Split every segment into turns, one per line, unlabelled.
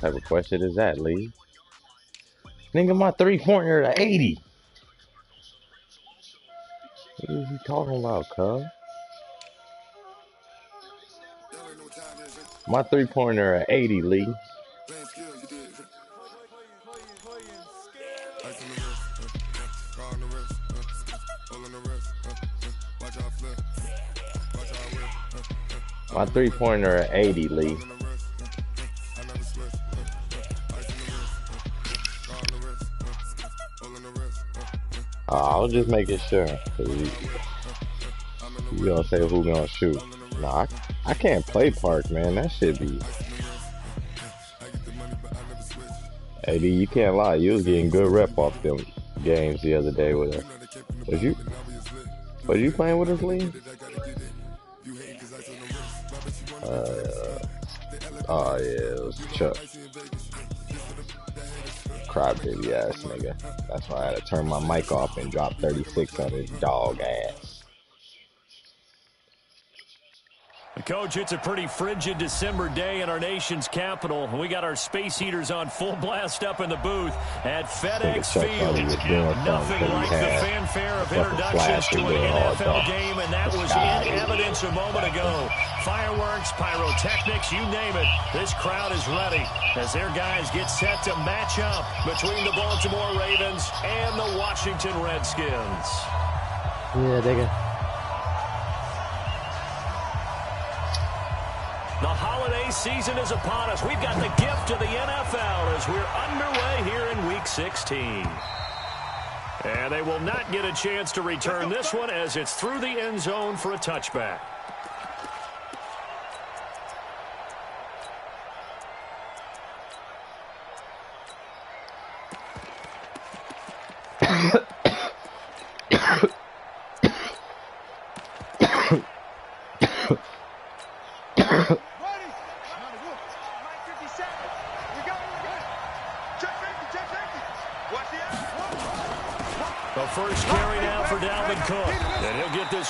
type of question is that, Lee? Nigga, my 3-pointer at 80. What is he talking about, cuz? My 3-pointer at 80, Lee. My 3-pointer at 80, Lee. I was just making sure. You gonna say who gonna shoot? Nah, I can't play Park, man. That shit be. Hey, D, you can't lie. You was getting good rep off them games the other day with us. Was you playing with us, Lee? Oh yeah, it was Chuck. Crybaby ass nigga. That's why I had to turn my mic off and drop 36 on his dog ass.
Coach, it's a pretty frigid December day in our nation's capital. We got our space heaters on full blast up in the booth at FedEx Field. Nothing like the fanfare of introductions to an NFL game, and that was in evidence a moment ago. Fireworks, pyrotechnics, you name it. This crowd is ready as their guys get set to match up between the Baltimore Ravens and the Washington Redskins.
Yeah, they got.
The holiday season is upon us. We've got the gift of the NFL as we're underway here in Week 16. And they will not get a chance to return this one as it's through the end zone for a touchback.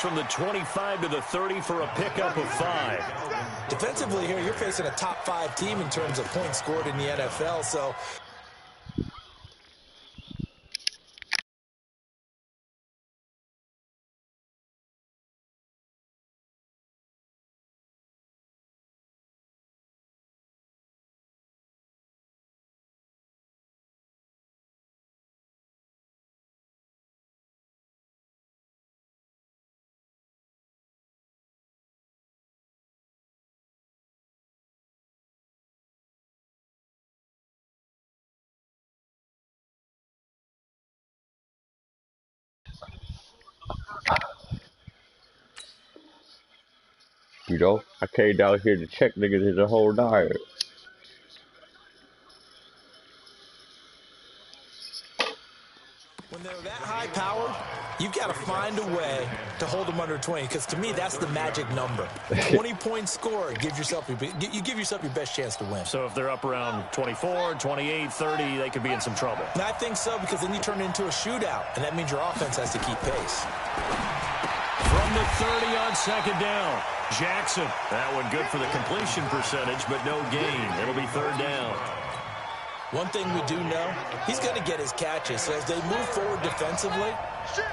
From the 25 to the 30 for a pickup of 5.
Defensively here, you're facing a top 5 team in terms of points scored in the NFL, so...
You know, I came down here to check niggas in the whole diet.
When they're that high powered, you've got to find a way to hold them under 20, because to me, that's the magic number. 20-point score, you give yourself your best chance to win.
So if they're up around 24, 28, 30, they could be in some trouble.
And I think so, because then you turn it into a shootout, and that means your offense has to keep pace.
From the 30 on second down, Jackson. That one good for the completion percentage, but no gain. It'll be third down.
One thing we do know, he's going to get his catches. So as they move forward defensively,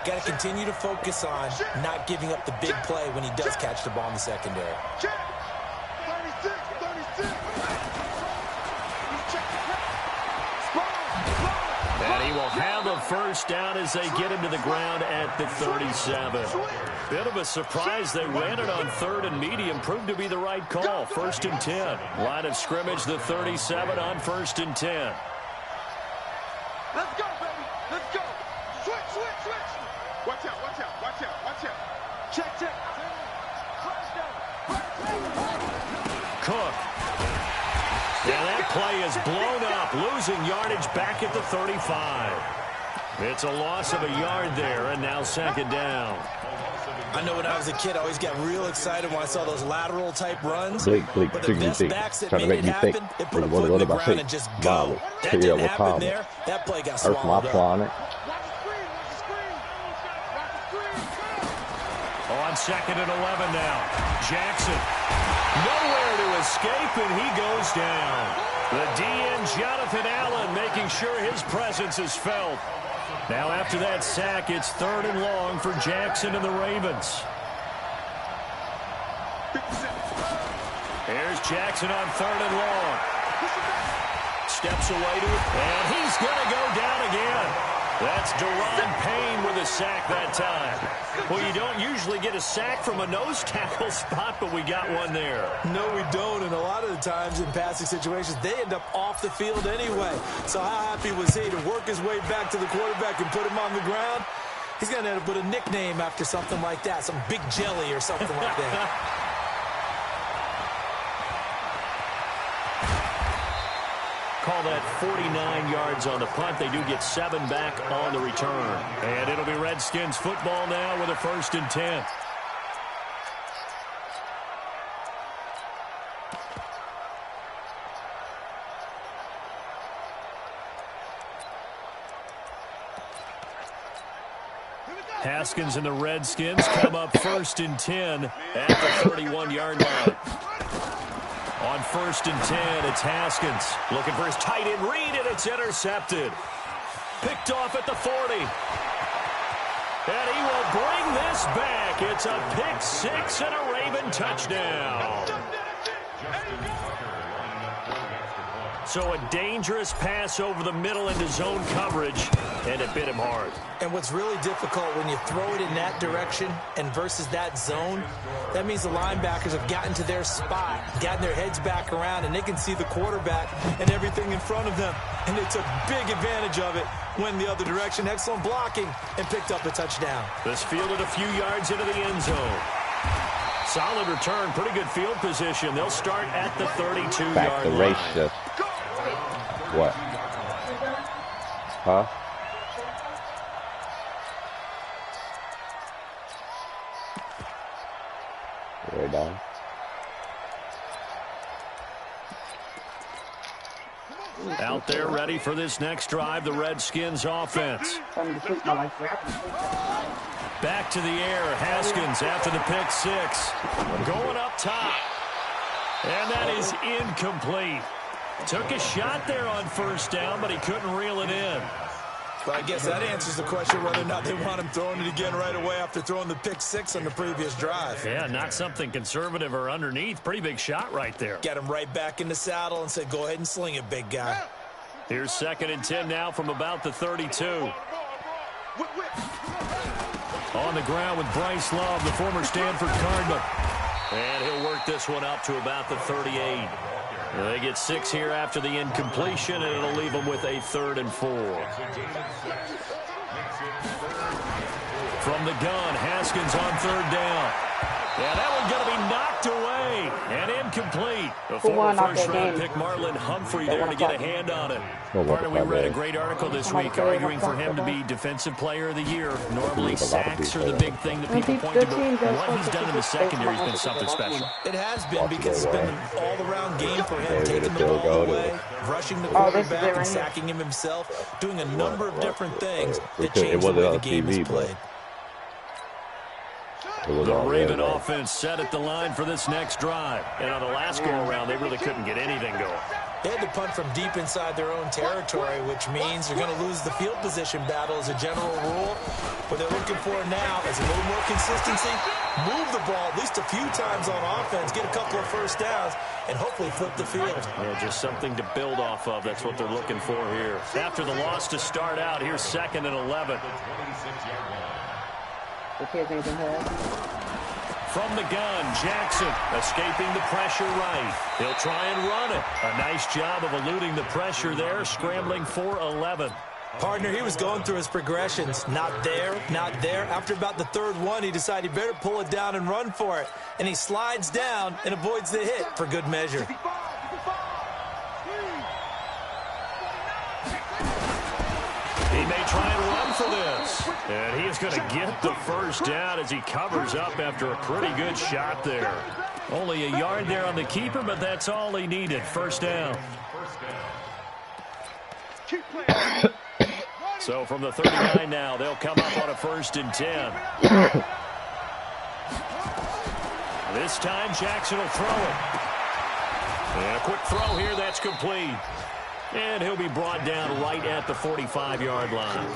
got to continue to focus on not giving up the big play when he does catch the ball in the secondary.
And he will have a first down as they get him to the ground at the 37. Bit of a surprise. They ran it on 3rd and medium. Proved to be the right call. 1st and 10. Line of scrimmage, the 37 on 1st and 10.
Let's go, baby. Let's go. Switch, switch, switch. Watch out, watch out, watch out, watch out. Check, check.
Cook. And that play is blown up, losing yardage back at the 35. It's a loss of a yard there, and now second down.
I know when I was a kid, I always got real excited when I saw those lateral-type runs. But the best backs that made it happen, they put a foot in the ground and just go. That didn't happen there. That play got swallowed up.
On 2nd and 11 now. Jackson. Nowhere to escape, and he goes down. The DN, Jonathan Allen, making sure his presence is felt. Now after that sack, it's 3rd and long for Jackson and the Ravens. Here's Jackson on 3rd and long. Steps away to it, and he's going to go down again. That's Deron Payne with a sack that time. Well, you don't usually get a sack from a nose tackle spot, but we got one there.
No, we don't, and a lot of the times in passing situations, they end up off the field anyway. So how happy was he to work his way back to the quarterback and put him on the ground? He's going to end up with a nickname after something like that, some Big Jelly or something like that.
Call that 49 yards on the punt. They do get 7 back on the return. And it'll be Redskins football now with a 1st and 10. Haskins and the Redskins come up 1st and 10 at the 31-yard line. On 1st and 10, it's Haskins looking for his tight end read, and it's intercepted. Picked off at the 40. And he will bring this back. It's a pick 6 and a Raven touchdown. So a dangerous pass over the middle into zone coverage, and it bit him hard.
And what's really difficult when you throw it in that direction and versus that zone, that means the linebackers have gotten to their spot, gotten their heads back around, and they can see the quarterback and everything in front of them. And they took big advantage of it, went the other direction, excellent blocking, and picked up a touchdown.
This fielded a few yards into the end zone. Solid return, pretty good field position. They'll start at the 32-yard line.
Back the race shift. What? Huh? Way down.
Out there ready for this next drive, the Redskins offense. Back to the air, Haskins after the pick 6. Going up top. And that is incomplete. Took a shot there on 1st down, but he couldn't reel it in.
Well, I guess that answers the question whether or not they want him throwing it again right away after throwing the pick 6 on the previous drive.
Yeah, not something conservative or underneath. Pretty big shot right there.
Got him right back in the saddle and said, go ahead and sling it, big guy.
Here's 2nd and 10 now from about the 32. On the ground with Bryce Love, the former Stanford Cardinal. And he'll work this one up to about the 38. They get 6 here after the incompletion, and it'll leave them with a 3rd and 4. From the gun, Haskins on 3rd down. Yeah, that one's going to be knocked away and incomplete. The former first-round pick Marlon Humphrey there to get a hand on it. Partner, we read a great article this week arguing for him to be Defensive Player of the Year. Normally, sacks are the big thing that people point to, but what he's done in the secondary has been something special.
It has been because it's been an all-around game for him, taking the ball away, rushing the quarterback and sacking him himself, doing a number of different things that change the way the game is played.
The Raven offense set at the line for this next drive. And on the last go-around, they really couldn't get anything going.
They had to punt from deep inside their own territory, which means they're going to lose the field position battle as a general rule. What they're looking for now is a little more consistency, move the ball at least a few times on offense, get a couple of 1st downs, and hopefully flip the field.
Yeah, just something to build off of. That's what they're looking for here. After the loss to start out, here's 2nd and 11. From the gun, Jackson escaping the pressure right. He'll try and run it. A nice job of eluding the pressure there, scrambling for 11.
Partner, he was going through his progressions. Not there, not there. After about the 3rd one, he decided he better pull it down and run for it. And he slides down and avoids the hit for good measure.
He may try and run for this. And he is going to get the 1st down as he covers up after a pretty good shot there. Only a yard there on the keeper, but that's all he needed. 1st down. So from the 39 now, they'll come up on a 1st and 10. This time, Jackson will throw it. And a quick throw here that's complete. And he'll be brought down right at the 45-yard line.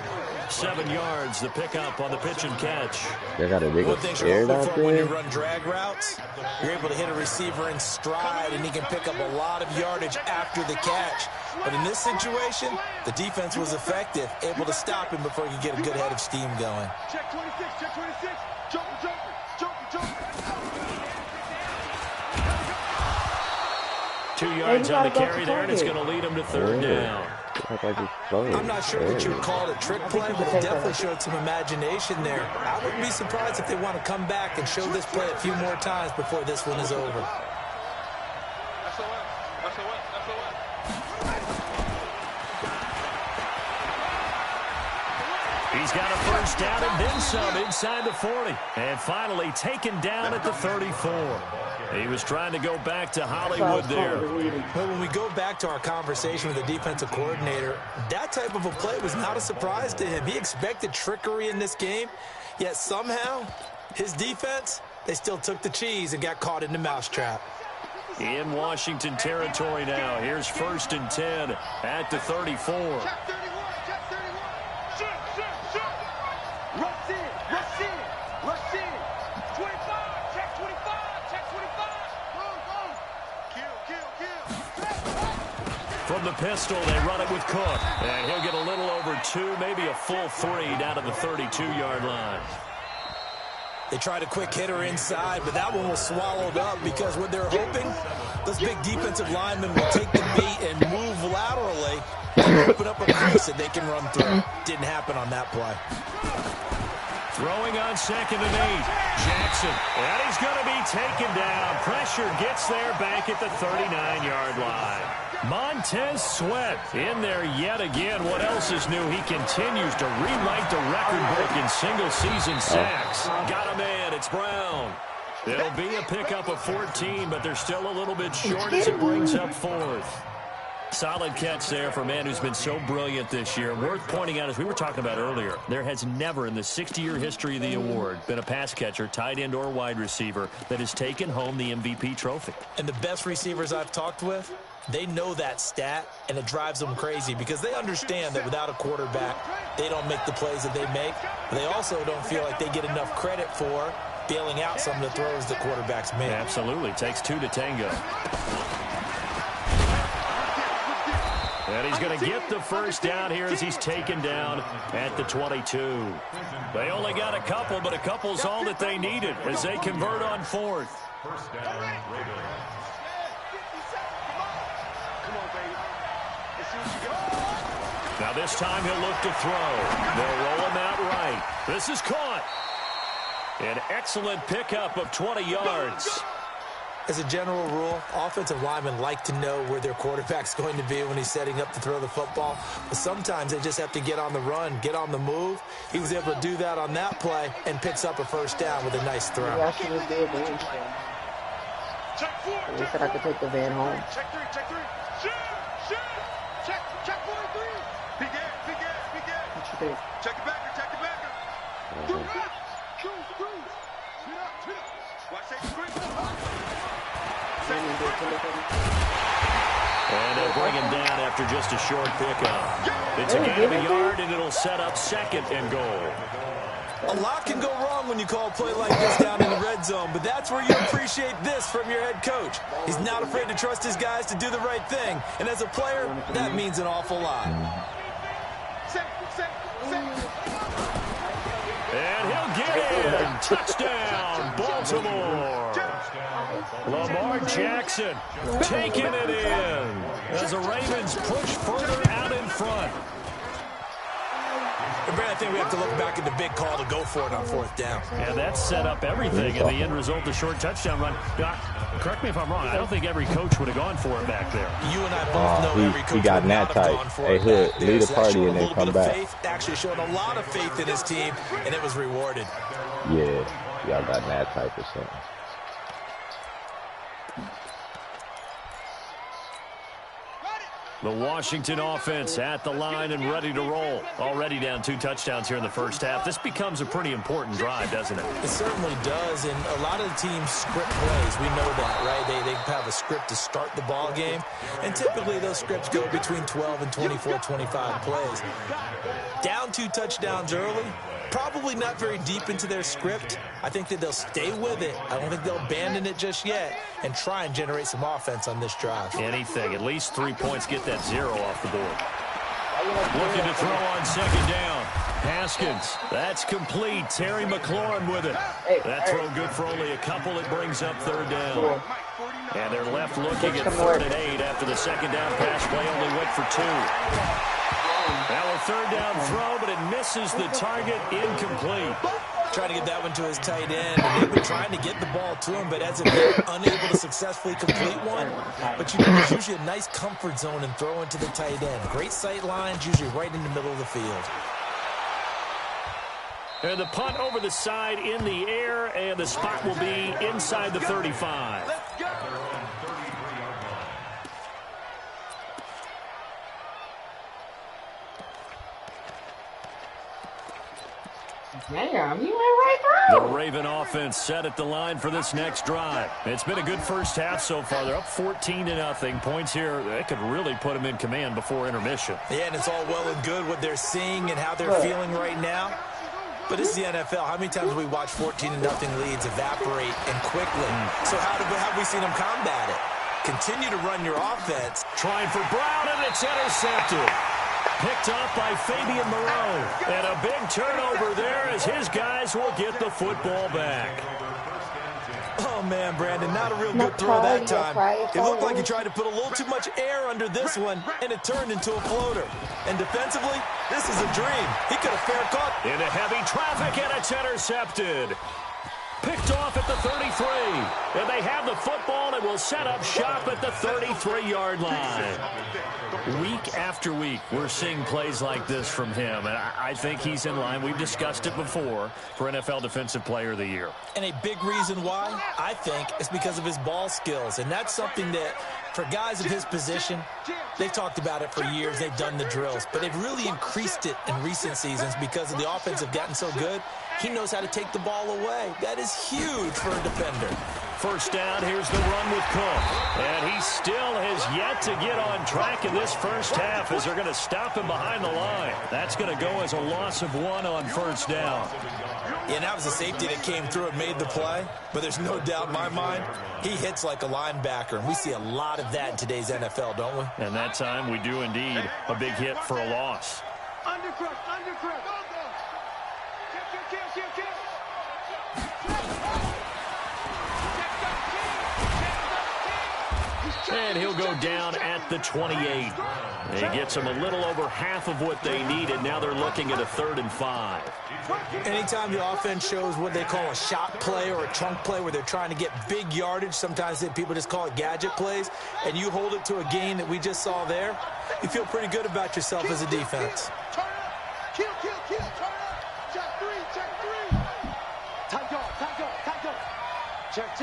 7 yards, the pickup on the pitch and catch.
They got a nigga scared out there.
When you run drag routes, you're able to hit a receiver in stride, and he can pick up a lot of yardage after the catch. But in this situation, the defense was effective, able to stop him before he could get a good head of steam going.
Check 26, check 26. Jumper.
2 yards on the carry there, and it's going to lead him to third down.
I'm not sure that you would call it a trick play, but it definitely showed some imagination there. I wouldn't be surprised if they want to come back and show this play a few more times before this one is over.
He's got a first down and then some inside the 40. And finally taken down at the 34. He was trying to go back to Hollywood there.
Well, when we go back to our conversation with the defensive coordinator, that type of a play was not a surprise to him. He expected trickery in this game, yet somehow his defense, they still took the cheese and got caught in the mousetrap.
In Washington territory now. Here's 1st and 10 at the 34. From the pistol, they run it with Cook. And he'll get a little over 2, maybe a full 3 down to the 32-yard line.
They tried a quick hitter inside, but that one was swallowed up because what they're hoping, those big defensive linemen will take the beat and move laterally and open up a crease that they can run through. Didn't happen on that play.
Throwing on 2nd and 8. Jackson. And he's going to be taken down. Pressure gets there back at the 39-yard line. Montez Sweat in there yet again. What else is new? He continues to rewrite the record book in single-season sacks. Got a man. It's Brown. It'll be a pickup of 14, but they're still a little bit short as it brings up 4th. Solid catch there for a man who's been so brilliant this year. Worth pointing out, as we were talking about earlier, there has never in the 60-year history of the award been a pass catcher, tight end, or wide receiver that has taken home the MVP trophy.
And the best receivers I've talked with, they know that stat, and it drives them crazy because they understand that without a quarterback, they don't make the plays that they make. But they also don't feel like they get enough credit for bailing out some of the throws the quarterbacks make.
Absolutely. Takes 2 to tango. And he's going to get the first down here as he's taken down at the 22. They only got a couple, but a couple's all that they needed as they convert on 4th. Now this time he'll look to throw. They'll roll him out right. This is caught. An excellent pickup of 20 yards.
As a general rule, offensive linemen like to know where their quarterback's going to be when he's setting up to throw the football. But sometimes they just have to get on the run, get on the move. He was able to do that on that play and picks up a first down with a nice throw.
Yeah, I should have did the They said I could take the van home.
Check 3. Check 43. Big ass.
What you think?
Check it back. Do that. Watch that screen.
And they'll bring him down after just a short pickup. It's a gain of a yard, and it'll set up 2nd and goal.
A lot can go wrong when you call a play like this down in the red zone, but that's where you appreciate this from your head coach. He's not afraid to trust his guys to do the right thing, and as a player, that means an awful lot.
And he'll get in. Touchdown, Baltimore. Lamar Jackson taking it in as the Ravens push further out in front.
And Brad, I think we have to look back at the big call to go for it on 4th down.
And that set up everything in the end result, the short touchdown run. Doc, correct me if I'm wrong. I don't think every coach would have gone for it back there.
You and I both know every coach
he got
would not have
tight.
gone for
Hey,
it
Hood,
back there.
lead the
So
party and then come back.
Faith, actually showed a lot of faith in his team, and it was rewarded.
Yeah, y'all got that type of something.
The Washington offense at the line and ready to roll. Already down 2 touchdowns here in the first half. This becomes a pretty important drive, doesn't it?
It certainly does, and a lot of the teams script plays. We know that, right? They have a script to start the ball game, and typically those scripts go between 12 and 24, 25 plays. Down 2 touchdowns early, probably not very deep into their script. I think that they'll stay with it. I don't think they'll abandon it just yet and try and generate some offense on this drive.
Anything. At least 3 points. Get that 0 off the board. Looking to throw on second down. Haskins. That's complete. Terry McLaurin with it. That throw good for only a couple. It brings up third down. And they're left looking at 3rd and 8 after the second down pass play only went for 2. Now a third down throw, but it misses the target. Incomplete.
Trying to get that one to his tight end. And they've been trying to get the ball to him, but as of yet, unable to successfully complete one. But you know, there's usually a nice comfort zone in throwing to the tight end. Great sight lines, usually right in the middle of the field.
And the punt over the side in the air, and the spot will be inside the 35.
Let's go.
Damn, he went right through.
The Raven offense set at the line for this next drive. It's been a good first half so far. They're up 14-0. Points here, they could really put them in command before intermission.
Yeah, and it's all well and good what they're seeing and how they're feeling right now. But this is the NFL. How many times have we watched 14-0 leads evaporate and quickly? So how have we seen them combat it? Continue to run your offense.
Trying for Brown, and it's intercepted. Picked up by Fabian Moreau. And a big turnover there as his guys will get the football back.
Oh, man, Brandon, not a real good throw that time. It looked like he tried to put a little too much air under this one, and it turned into a floater. And defensively, this is a dream. He could have fair caught.
Into heavy traffic, and it's intercepted. Picked off at the 33. And they have the football and will set up shop at the 33-yard line. Week after week, we're seeing plays like this from him. And I think he's in line. We've discussed it before for NFL Defensive Player of the Year.
And a big reason why, I think, is because of his ball skills. And that's something that, for guys of his position, they've talked about it for years. They've done the drills. But they've really increased it in recent seasons because of the offense have gotten so good. He knows how to take the ball away. That is huge for a defender.
First down, here's the run with Cook. And he still has yet to get on track in this first half as they're going to stop him behind the line. That's going to go as a loss of 1 on first down.
Yeah, and that was a safety that came through and made the play. But there's no doubt in my mind, he hits like a linebacker. And we see a lot of that in today's NFL, don't we?
And that time we do indeed. A big hit for a loss.
Undercrush, undercrush. Kill.
And he'll go down at the 28. He gets them a little over half of what they needed. Now they're looking at a 3rd and 5.
Anytime the offense shows what they call a shot play or a chunk play where they're trying to get big yardage, sometimes people just call it gadget plays, and you hold it to a gain that we just saw there, you feel pretty good about yourself as a defense.
Turn up. Kill. Turn up. Check 3. Tight go. Check.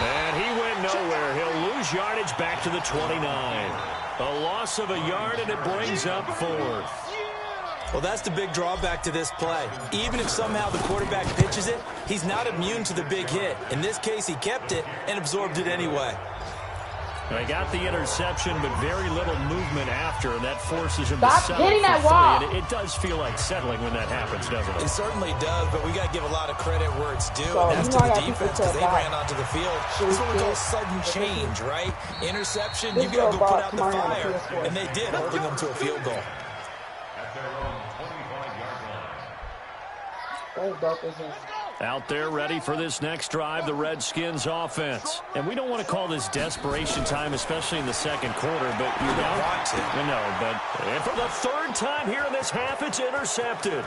And he went nowhere. He'll lose yardage back to the 29. A loss of a yard, and it brings up 4th.
Well, that's the big drawback to this play. Even if somehow the quarterback pitches it, he's not immune to the big hit. In this case, he kept it and absorbed it anyway.
They got the interception, but very little movement after, and that forces him to settle
hitting that
for
wall.
3. And it does feel like settling when that happens, doesn't it?
It certainly does, but we got to give a lot of credit where it's due,
So,
and that's to
you know,
the
I got
defense
people
because they
to
ran onto the field. This is what we call sudden change, right? Interception, you
This
got to go
girl
put out the
brought Mario
fire,
to the floor.
and they did, holding them to a field goal.
That's dope as hell.
Out there ready for this next drive, the Redskins offense. And we don't want to call this desperation time, especially in the second quarter, but you don't
want to.
And for the 3rd time here in this half, it's intercepted.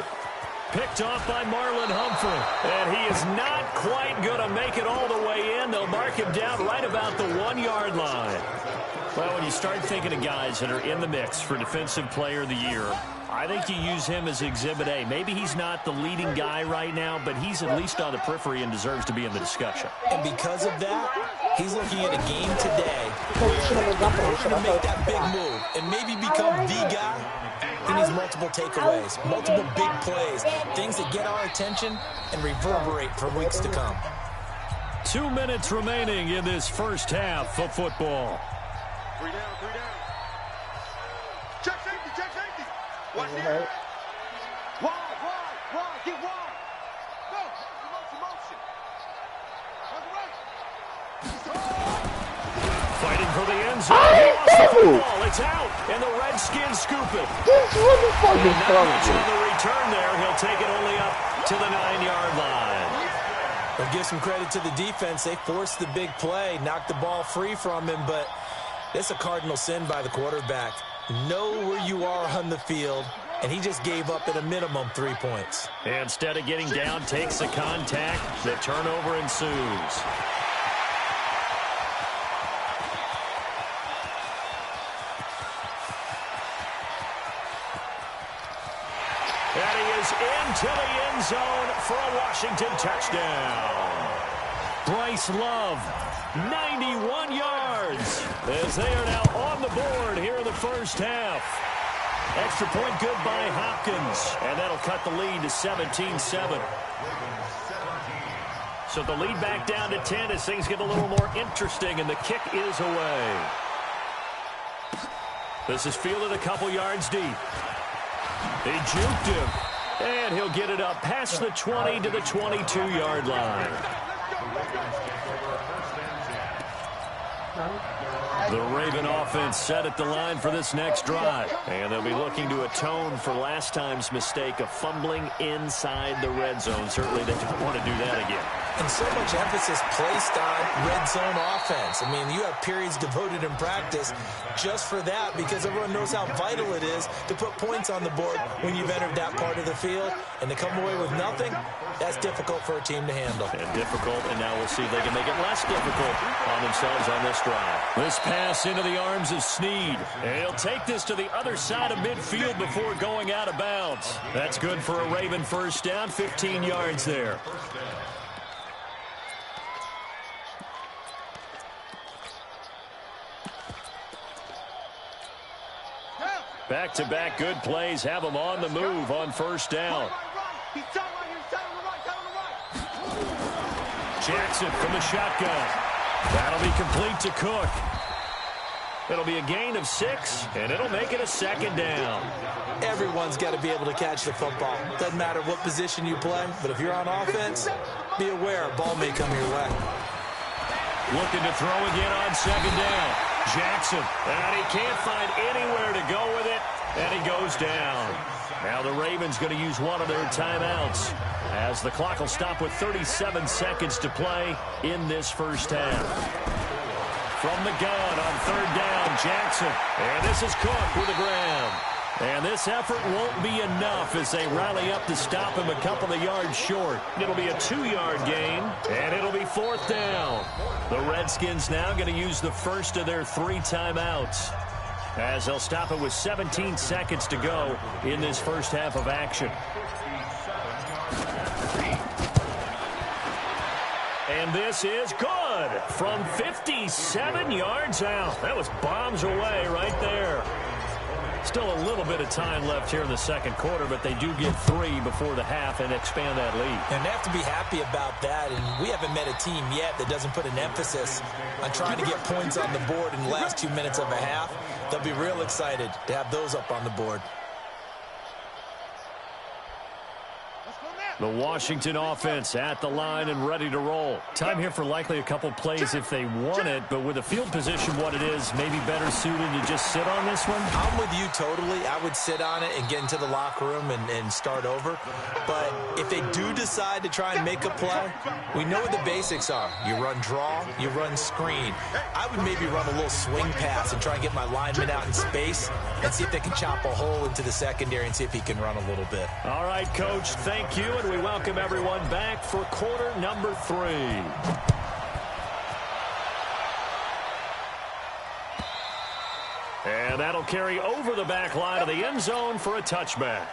Picked off by Marlon Humphrey. And he is not quite going to make it all the way in. They'll mark him down right about the 1-yard line. Well, when you start thinking of guys that are in the mix for Defensive Player of the Year, I think you use him as Exhibit A. Maybe he's not the leading guy right now, but he's at least on the periphery and deserves to be in the discussion.
And because of that, he's looking at a game today where to make that big move and maybe become the guy. He needs multiple takeaways, multiple big plays, things that get our attention and reverberate for weeks to come.
2 minutes remaining in this first half of football.
3 down, 3 down. Check safety, check safety. Watch the air. Wide, get wide. Go, motion. On the right.
Fighting for the end zone. He lost the football. It's out, and the Redskins scoop it. Not much on the return there. He'll take it only up to the 9-yard line.
I'll give some credit to the defense. They forced the big play, knocked the ball free from him, but it's a cardinal sin by the quarterback. Know where you are on the field, and he just gave up at a minimum 3 points.
Instead of getting down, takes the contact. The turnover ensues. And he is into the end zone for a Washington touchdown. Bryce Love, 91 yards, as they are now on the board here in the first half. Extra point good by Hopkins, and that'll cut the lead to 17-7. So the lead back down to 10 as things get a little more interesting, and the kick is away. This is fielded a couple yards deep. They juked him, and he'll get it up past the 20 to the 22-yard line. The Raven offense set at the line for this next drive, and they'll be looking to atone for last time's mistake of fumbling inside the red zone. Certainly they don't want to do that again.
And so much emphasis placed on red zone offense. I mean, you have periods devoted in practice just for that because everyone knows how vital it is to put points on the board when you've entered that part of the field. And to come away with nothing, that's difficult for a team to handle.
And difficult, and now we'll see if they can make it less difficult on themselves on this drive. This pass into the arms of Snead. And he'll take this to the other side of midfield before going out of bounds. That's good for a Raven first down, 15 yards there. Back-to-back good plays have them on the move on first down. Jackson from the shotgun. That'll be complete to Cook. It'll be a gain of 6, and it'll make it a second down.
Everyone's got to be able to catch the football. Doesn't matter what position you play, but if you're on offense, be aware a ball may come your way.
Looking to throw again on second down. Jackson, and he can't find anywhere to go with it, and he goes down. Now the Ravens going to use one of their timeouts as the clock will stop with 37 seconds to play in this first half. From the gun on third down, Jackson, and this is Cook with the grab. And this effort won't be enough as they rally up to stop him a couple of yards short. It'll be a 2-yard gain, and it'll be fourth down. The Redskins now going to use the first of their 3 timeouts as they'll stop it with 17 seconds to go in this first half of action. And this is good from 57 yards out. That was bombs away right there. Still a little bit of time left here in the second quarter, but they do get 3 before the half and expand that lead.
And they have to be happy about that, and we haven't met a team yet that doesn't put an emphasis on trying to get points on the board in the last 2 minutes of a half. They'll be real excited to have those up on the board.
The Washington offense at the line and ready to roll. Time here for likely a couple plays if they want it, but with the field position what it is, maybe better suited to just sit on this one?
I'm with you totally. I would sit on it and get into the locker room and start over. But if they do decide to try and make a play, we know what the basics are. You run draw, you run screen. I would maybe run a little swing pass and try and get my lineman out in space and see if they can chop a hole into the secondary and see if he can run a little bit.
All right, Coach, thank you. And we welcome everyone back for quarter number 3. And that'll carry over the back line of the end zone for a touchback.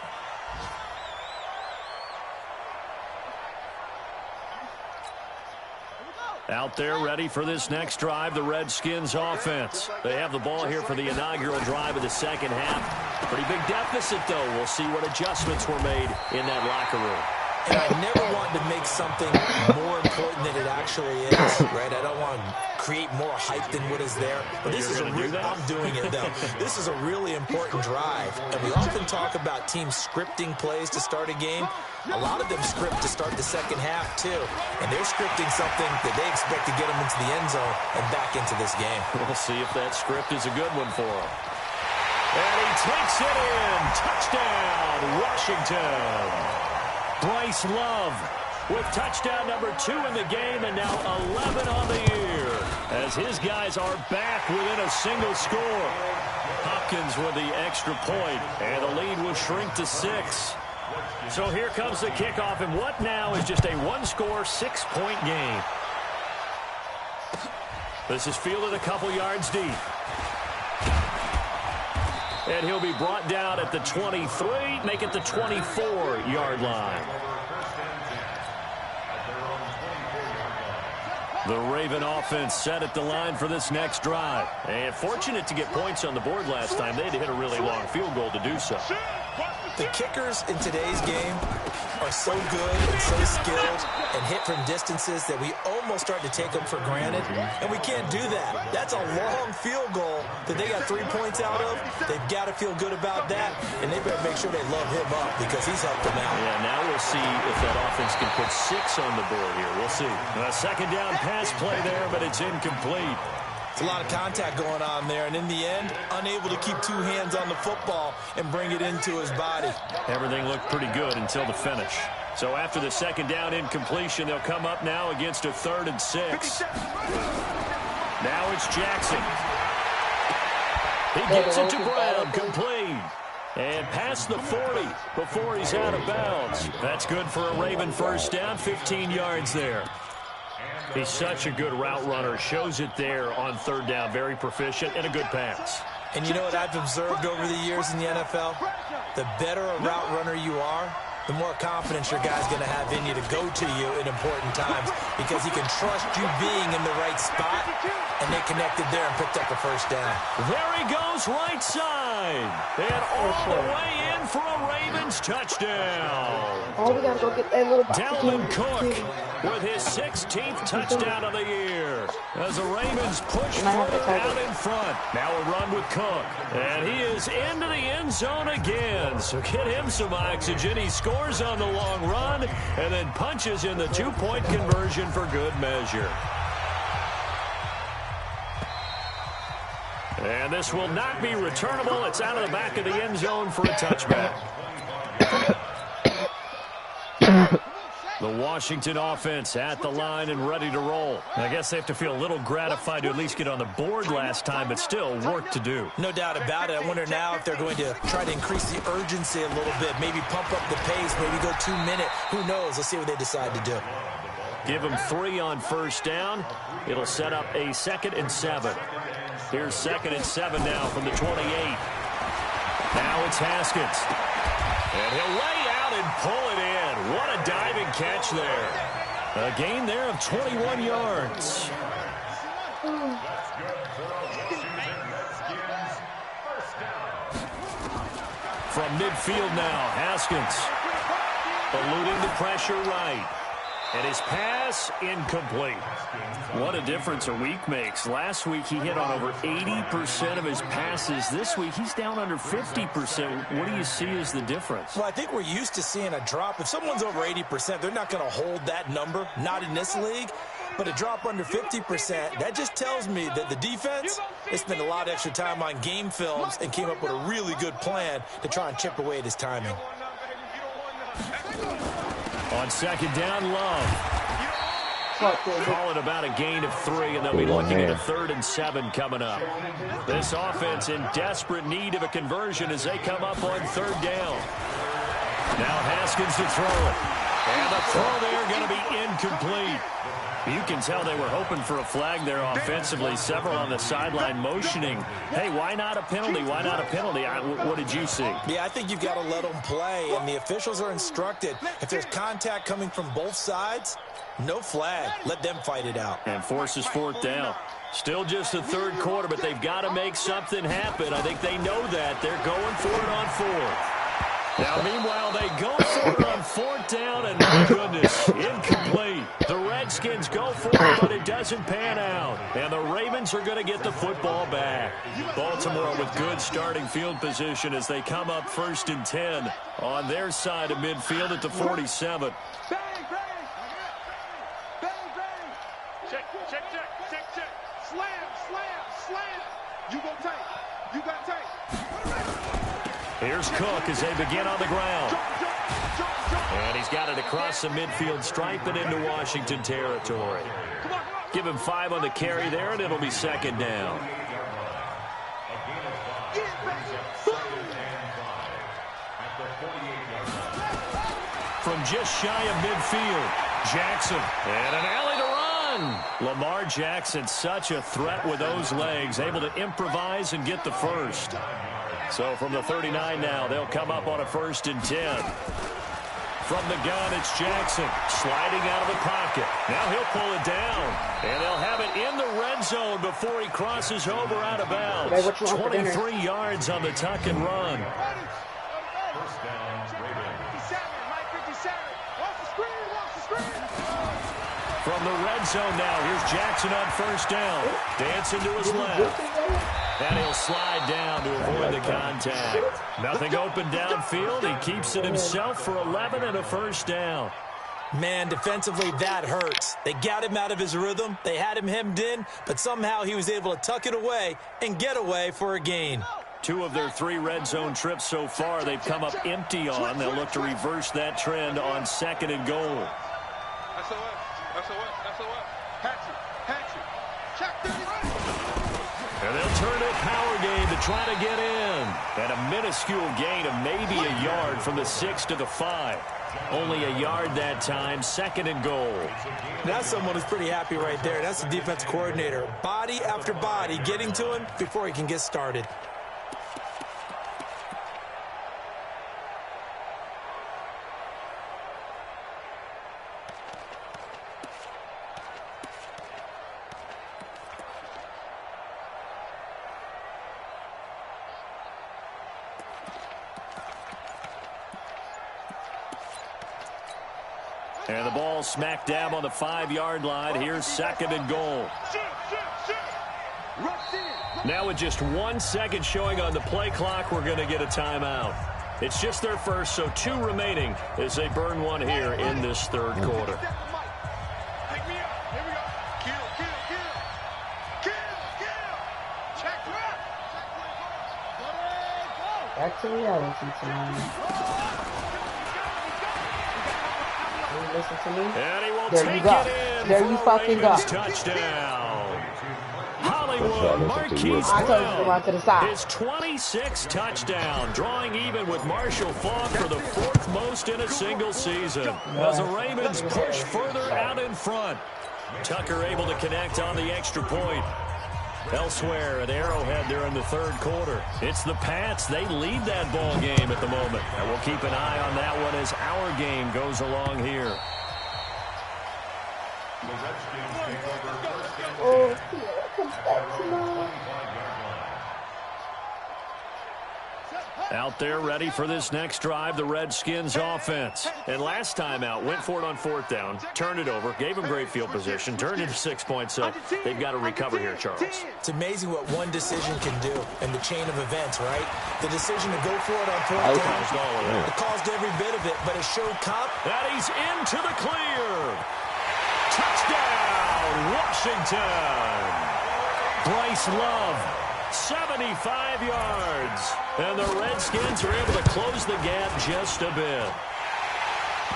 Out there ready for this next drive, the Redskins offense. They have the ball here for the inaugural drive of the second half. Pretty big deficit, though. We'll see what adjustments were made in that locker room.
And I never want to make something more important than it actually is, right? I don't want to create more hype than what is there. But this is I'm doing it, though. This is a really important drive. And we often talk about teams scripting plays to start a game. A lot of them script to start the second half, too. And they're scripting something that they expect to get them into the end zone and back into this game.
We'll see if that script is a good one for them. And he takes it in. Touchdown, Washington. Bryce Love with touchdown number 2 in the game, and now 11 on the year as his guys are back within a single score. Hopkins with the extra point, and the lead will shrink to 6. So here comes the kickoff, and what now is just a one-score, 6-point game. This is fielded a couple yards deep. And he'll be brought down at the 23, make it the 24-yard line. The Raven offense set at the line for this next drive. And fortunate to get points on the board last time. They had to hit a really long field goal to do so.
The kickers in today's game are so good and so skilled and hit from distances that we almost start to take them for granted, and we can't do that. That's a long field goal that they got 3 points out of. They've got to feel good about that, and they better make sure they love him up because he's helped them out.
Yeah, now we'll see if that offense can put 6 on the board here. We'll see. A second down pass play there, but it's incomplete.
It's a lot of contact going on there, and in the end, unable to keep 2 hands on the football and bring it into his body.
Everything looked pretty good until the finish. So after the second down incompletion, they'll come up now against a 3rd and 6. Now it's Jackson. He gets it to Brown, complete. And past the 40 before he's out of bounds. That's good for a Raven first down, 15 yards there. He's such a good route runner. Shows it there on 3rd down. Very proficient and a good pass.
And you know what I've observed over the years in the NFL? The better a route runner you are, the more confidence your guy's going to have in you to go to you in important times because he can trust you being in the right spot, and they connected there and picked up a first down.
There he goes, right side. And all the way in for a Ravens touchdown.
Oh, we got to go get that little
Dalvin Cook with his 16th touchdown of the year as the Ravens push further out in front. Now a run with Cook. And he is into the end zone again. So get him some oxygen. He scores on the long run and then punches in the 2-point conversion for good measure. And this will not be returnable. It's out of the back of the end zone for a touchback. The Washington offense at the line and ready to roll. I guess they have to feel a little gratified to at least get on the board last time, but still work to do.
No doubt about it. I wonder now if they're going to try to increase the urgency a little bit, maybe pump up the pace, maybe go 2-minute. Who knows? Let's see what they decide to do.
Give them 3 on first down. It'll set up a 2nd and 7. Here's 2nd and 7 now from the 28. Now it's Haskins. And he'll lay out and pull it in. What a diving catch there. A gain there of 21 yards. From midfield now, Haskins. Eluding the pressure right. And his pass incomplete. What a difference a week makes. Last week he hit on over 80% of his passes. This week he's down under 50%. What do you see as the difference?
Well, I think we're used to seeing a drop. If someone's over 80%, they're not going to hold that number. Not in this league. But a drop under 50%, that just tells me that the defense, they spent a lot of extra time on game films and came up with a really good plan to try and chip away at his timing.
On 2nd down, Love. Call it about a gain of 3, and they'll be looking at a 3rd and 7 coming up. This offense in desperate need of a conversion as they come up on 3rd down. Now Haskins to throw it. And the throw there going to be incomplete. You can tell they were hoping for a flag there offensively. Several on the sideline motioning, hey, why not a penalty? Why not a penalty? What did you see?
Yeah, I think you've got to let them play, and the officials are instructed. If there's contact coming from both sides, no flag. Let them fight it out.
And forces fourth down. Still just the third quarter, but they've got to make something happen. I think they know that. They're going for it on fourth. Now, meanwhile, they go for it on fourth down, and my goodness, incomplete. The Redskins go for it, but it doesn't pan out. And the Ravens are going to get the football back. Baltimore with good starting field position as they come up 1st and 10 on their side of midfield at the 47. Here's Cook as they begin on the ground. And he's got it across the midfield stripe and into Washington territory. Give him 5 on the carry there, and it'll be 2nd down. From just shy of midfield, Jackson. And an alley to run. Lamar Jackson, such a threat with those legs, able to improvise and get the first. So from the 39 now, they'll come up on a 1st and 10. From the gun, it's Jackson sliding out of the pocket. Now he'll pull it down, and they'll have it in the red zone before he crosses over out of bounds. 23 yards on the tuck and run. From the red zone now, here's Jackson on 1st down. Dancing to his left. And he'll slide down to avoid the contact. Nothing open downfield. He keeps it himself for 11 and a 1st down.
Man, defensively, that hurts. They got him out of his rhythm. They had him hemmed in, but somehow he was able to tuck it away and get away for a gain.
2 of their 3 red zone trips so far, they've come up empty on. They'll look to reverse that trend on 2nd and goal. And they'll turn a power game to try to get in. And a minuscule gain of maybe a yard from the 6 to the 5. Only a yard that time, 2nd and goal.
That's someone who's pretty happy right there. That's the defense coordinator. Body after body getting to him before he can get started.
And the ball smack dab on the 5-yard line. Here's 2nd and goal. Now with just 1 second showing on the play clock, we're going to get a timeout. It's just their first, so 2 remaining as they burn one here in this 3rd quarter.
Back to reality tonight. Listen to me.
And he will
there you go. There you fucking go.
Touchdown. Hollywood Marquise Brown,
to the side.
his 26th touchdown, drawing even with Marshall Faulk for the 4th most in a single season. As the Ravens push further out in front. Tucker able to connect on the extra point. Elsewhere at Arrowhead there in the 3rd quarter. It's the Pats. They lead that ball game at the moment. And we'll keep an eye on that one as our game goes along here.
Oh, yeah, comes back tonight.
Out there ready for this next drive, the Redskins offense. And last time out, went for it on 4th down, turned it over, gave them great field position, turned it to 6 points, so they've got to recover here, Charles.
It's amazing what one decision can do in the chain of events, right? The decision to go for it on 4th down, it caused every bit of it, but it showed cop.
And he's into the clear. Touchdown, Washington. Bryce Love. 75 yards. And the Redskins are able to close the gap just a bit.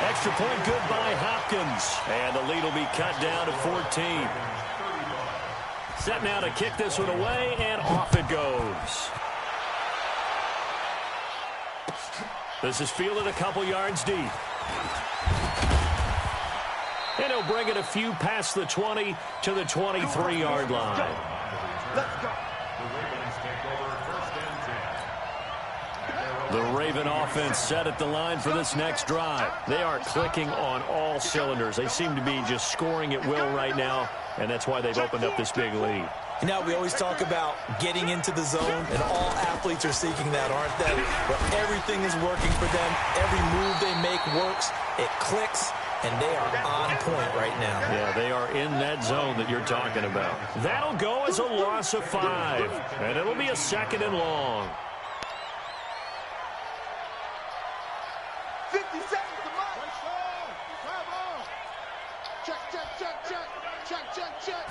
Extra point good by Hopkins. And the lead will be cut down to 14. Set now to kick this one away, and off it goes. This is fielded a couple yards deep. And he'll bring it a few past the 20 to the 23-yard line.
Let's go.
The Raven offense set at the line for this next drive. They are clicking on all cylinders. They seem to be just scoring at will right now, and that's why they've opened up this big lead.
You know, we always talk about getting into the zone, and all athletes are seeking that, aren't they? Where everything is working for them. Every move they make works. It clicks, and they are on point right now.
Yeah, they are in that zone that you're talking about. That'll go as a loss of 5, and it'll be a 2nd and long.
50 seconds to mark. Check, check, check, check. Check, check, check.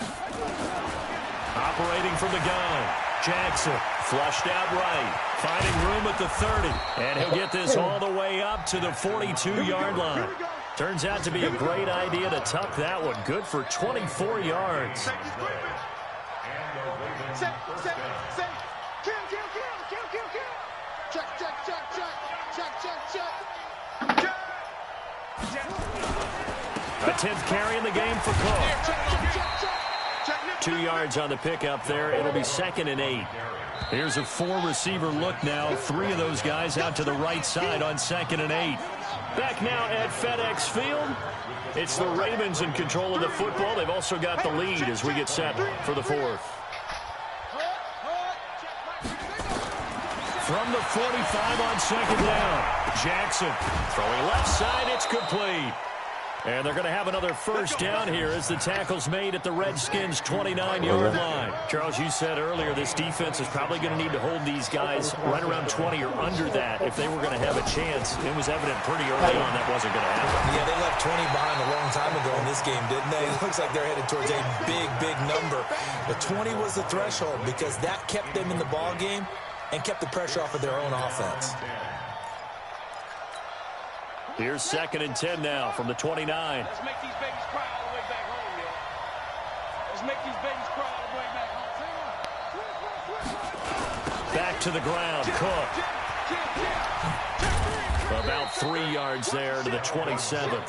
Operating from the gun, Jackson flushed out right, finding room at the 30, and he'll get this all the way up to the 42-yard line. Turns out to be a great idea to tuck that one. Good for 24 yards.
Check, check, check, check. Check, check, check.
10th carry in the game for Cook. 2 yards on the pickup there. It'll be 2nd and 8. Here's a 4-receiver look now. 3 of those guys out to the right side on 2nd and 8. Back now at FedEx Field. It's the Ravens in control of the football. They've also got the lead as we get set for the 4th. From the 45 on 2nd down. Jackson throwing left side. It's complete. And they're going to have another 1st down here as the tackle's made at the Redskins' 29-yard line. Charles, you said earlier this defense is probably going to need to hold these guys right around 20 or under that if they were going to have a chance. It was evident pretty early on that wasn't going to happen.
Yeah, they left 20 behind a long time ago in this game, didn't they? It looks like they're headed towards a big, big number. But 20 was the threshold because that kept them in the ball game and kept the pressure off of their own offense.
Here's 2nd and 10 now from the 29.
Let's make these babies cry all the way back home, yo. Let's make these babies cry all the way back home.
Back to the ground, Cook. About 3 yards there to the 27.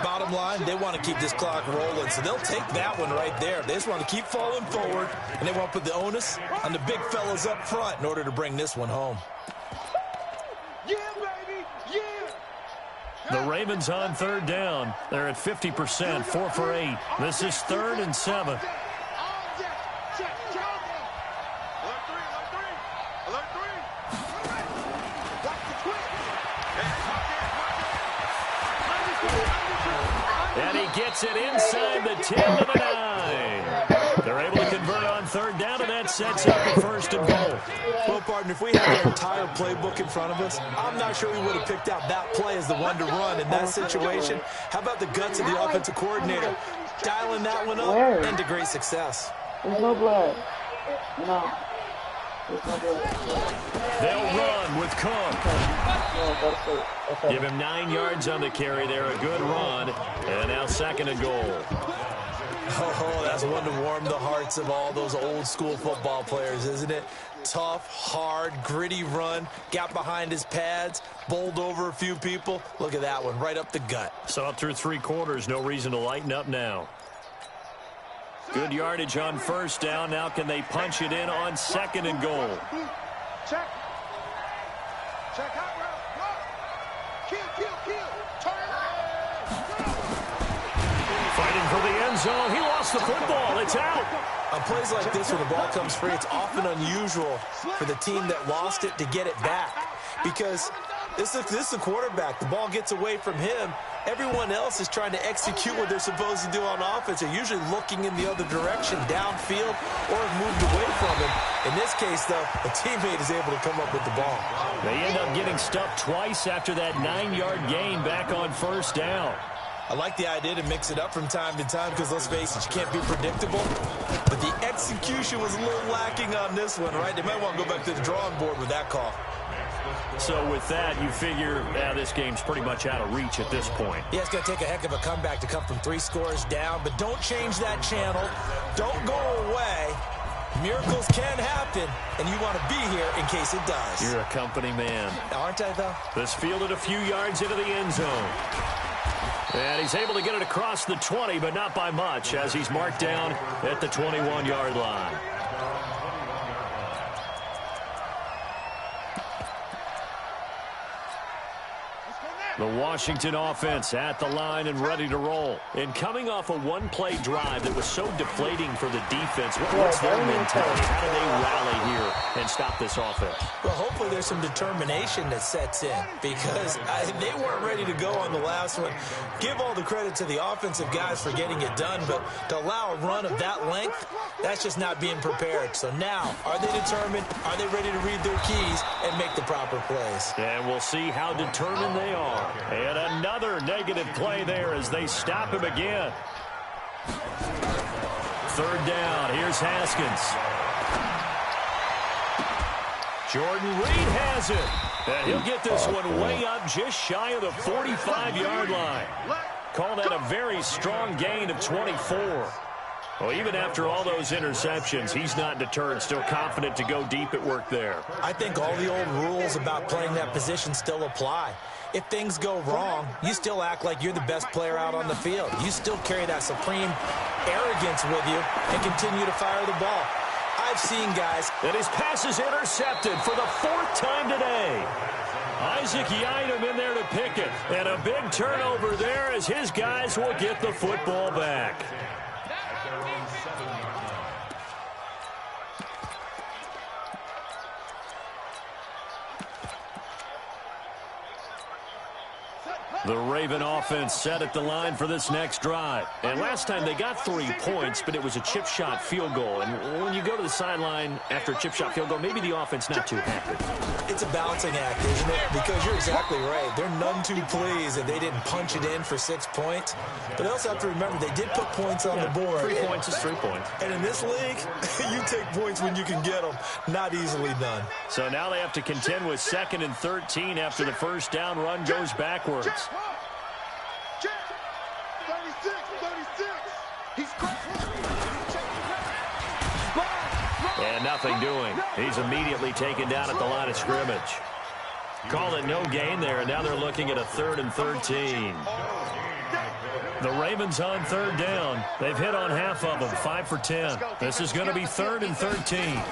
Bottom line, they want to keep this clock rolling, so they'll take that one right there. They just want to keep falling forward, and they want to put the onus on the big fellas up front in order to bring this one home.
Yeah, baby, yeah.
The Ravens on 3rd down. They're at 50%, 4 for 8. This is 3rd and 7. And he gets it inside the 10 to the 9. They're able to convert on 3rd down, and that sets up the 1st and goal.
Well, partner, if we had the entire playbook in front of us, I'm not sure we would have picked out that play as the one to run in that situation. How about the guts of the offensive coordinator? Dialing that one up and to great success.
There's no blood. No. There's no blood.
They'll run with Cook. Give him 9 yards on the carry there. A good run. And now 2nd and goal.
Oh, that's one to warm the hearts of all those old school football players, isn't it? Tough, hard, gritty run. Got behind his pads. Bowled over a few people. Look at that one, right up the gut.
So up through 3 quarters, no reason to lighten up now. Good yardage on 1st down. Now can they punch it in on 2nd and goal?
Check. Check out route. Kill, kill, kill. Turn.
Fighting for the end zone. He lost the football. It's out.
On plays like this, when the ball comes free, it's often unusual for the team that lost it to get it back. Because this is the quarterback. The ball gets away from him. Everyone else is trying to execute what they're supposed to do on offense. They're usually looking in the other direction, downfield, or have moved away from him. In this case, though, a teammate is able to come up with the ball.
They end up getting stuffed twice after that 9-yard gain back on 1st down.
I like the idea to mix it up from time to time because, let's face it, you can't be predictable. But the execution was a little lacking on this one, right? They might want to go back to the drawing board with that call.
So with that, you figure this game's pretty much out of reach at this point.
Yeah, it's going to take a heck of a comeback to come from 3 scores down, but don't change that channel. Don't go away. Miracles can happen, and you want to be here in case it does.
You're a company man.
Aren't I, though?
This fielded a few yards into the end zone. And he's able to get it across the 20, but not by much, as he's marked down at the 21-yard line. The Washington offense at the line and ready to roll. And coming off a one-play drive that was so deflating for the defense, what's their mentality? How do they rally here and stop this offense?
Well, hopefully there's some determination that sets in, because they weren't ready to go on the last one. Give all the credit to the offensive guys for getting it done, but to allow a run of that length, that's just not being prepared. So now, are they determined? Are they ready to read their keys and make the proper plays?
And we'll see how determined they are. And another negative play there as they stop him again. Third down. Here's Haskins. Jordan Reed has it. And he'll get this one way up just shy of the 45-yard line. Call that a very strong gain of 24. Well, even after all those interceptions, he's not deterred, still confident to go deep at work there.
I think all the old rules about playing that position still apply. If things go wrong, you still act like you're the best player out on the field. You still carry that supreme arrogance with you and continue to fire the ball. I've seen guys.
And his pass is intercepted for the 4th time today. Isaac Yiadom in there to pick it. And a big turnover there as his guys will get the football back. The Raven offense set at the line for this next drive. And last time they got 3 points, but it was a chip shot field goal. And when you go to the sideline after a chip shot field goal, maybe the offense not too happy.
It's a balancing act, isn't it? Because you're exactly right. They're none too pleased that they didn't punch it in for 6 points. But they also have to remember they did put points on the board.
3 points is 3 points.
And in this league, you take points when you can get them. Not easily done.
So now they have to contend with 2nd and 13 after the first down run goes backwards.
36.
And nothing doing. He's immediately taken down at the line of scrimmage. Call it no gain there, and now they're looking at a 3rd and 13. The Ravens on 3rd down. They've hit on half of them, 5 for 10. This is going to be 3rd and 13.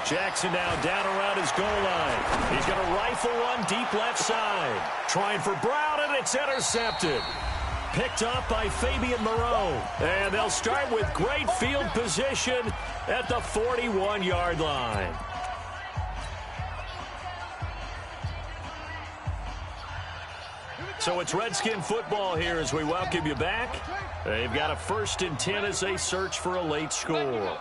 Jackson now down around his goal line. He's going to rifle one deep left side. Trying for Brown, and it's intercepted. Picked up by Fabian Moreau. And they'll start with great field position at the 41-yard line. So it's Redskin football here as we welcome you back. They've got a 1st and 10 as they search for a late score.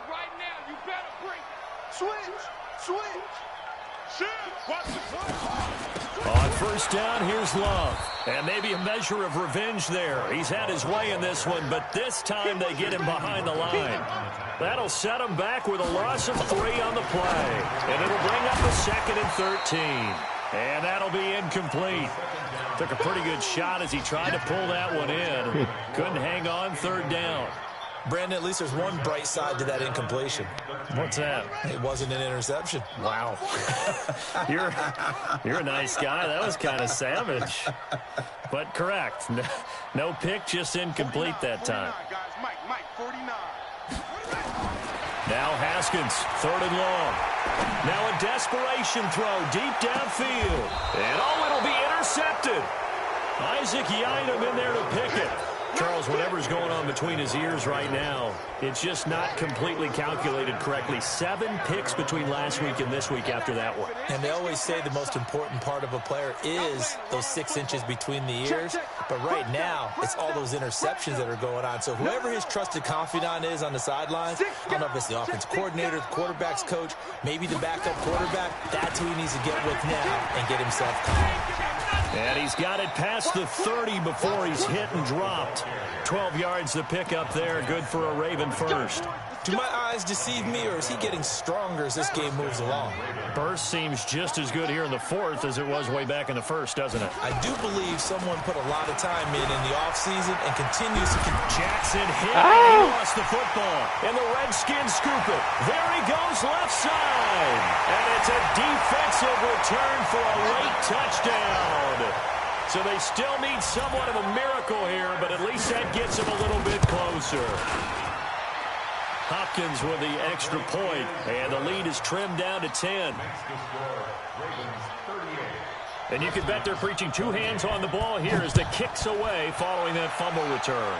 On 1st down, here's Love. And maybe a measure of revenge there. He's had his way in this one, but this time they get him behind the line. That'll set him back with a loss of 3 on the play. And it'll bring up a 2nd and 13. And that'll be incomplete. Took a pretty good shot as he tried to pull that one in. Couldn't hang on 3rd down.
Brandon, at least there's one bright side to that incompletion.
What's that?
It wasn't an interception.
Wow. You're a nice guy. That was kind of savage. But correct. No pick, just incomplete that time.
Mike, 49.
Now Haskins, 3rd and long. Now a desperation throw deep downfield. And it'll be intercepted. Isaac Yiadom in there to pick it. Charles, whatever's going on between his ears right now, it's just not completely calculated correctly. 7 picks between last week and this week after that one.
And they always say the most important part of a player is those 6 inches between the ears. But right now, it's all those interceptions that are going on. So whoever his trusted confidant is on the sidelines, I don't know if it's the offense coordinator, the quarterback's coach, maybe the backup quarterback, that's who he needs to get with now and get himself calm.
And he's got it past the 30 before he's hit and dropped. 12 yards to pick up there. Good for a Raven first.
Do my eyes deceive me, or is he getting stronger as this game moves along?
Burst seems just as good here in the 4th as it was way back in the 1st, doesn't it?
I do believe someone put a lot of time in the offseason and continues to...
Jackson hit, and he lost the football. And the Redskins scoop it. There he goes left side. And it's a defensive return for a late touchdown. So they still need somewhat of a miracle here, but at least that gets them a little bit closer. Hopkins with the extra point, and the lead is trimmed down to 10. And you can bet they're preaching two hands on the ball here as the kick's away following that fumble return.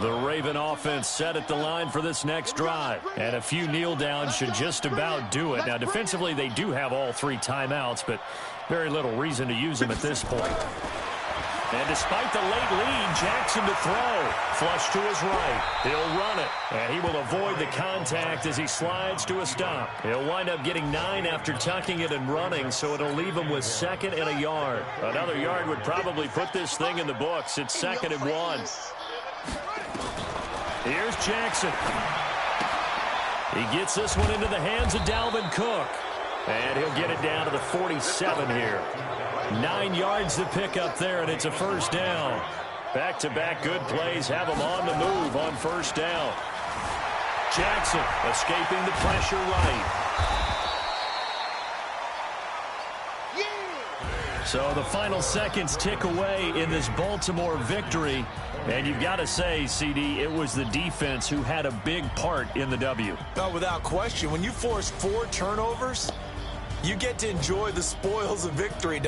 The Raven offense set at the line for this next drive. And a few kneel downs should just about do it. Now, defensively, they do have all three timeouts, but very little reason to use them at this point. And despite the late lead, Jackson to throw. Flush to his right. He'll run it. And he will avoid the contact as he slides to a stop. He'll wind up getting 9 after tucking it and running, so it'll leave him with 2nd and a yard. Another yard would probably put this thing in the books. It's 2nd and 1. Here's Jackson. He gets this one into the hands of Dalvin Cook. And he'll get it down to the 47 here. 9 yards to pick up there, and it's a first down. Back-to-back good plays have him on the move on first down. Jackson escaping the pressure right. So the final seconds tick away in this Baltimore victory. And you've got to say, CD, it was the defense who had a big part in the W.
No, without question. When you force 4 turnovers, you get to enjoy the spoils of victory.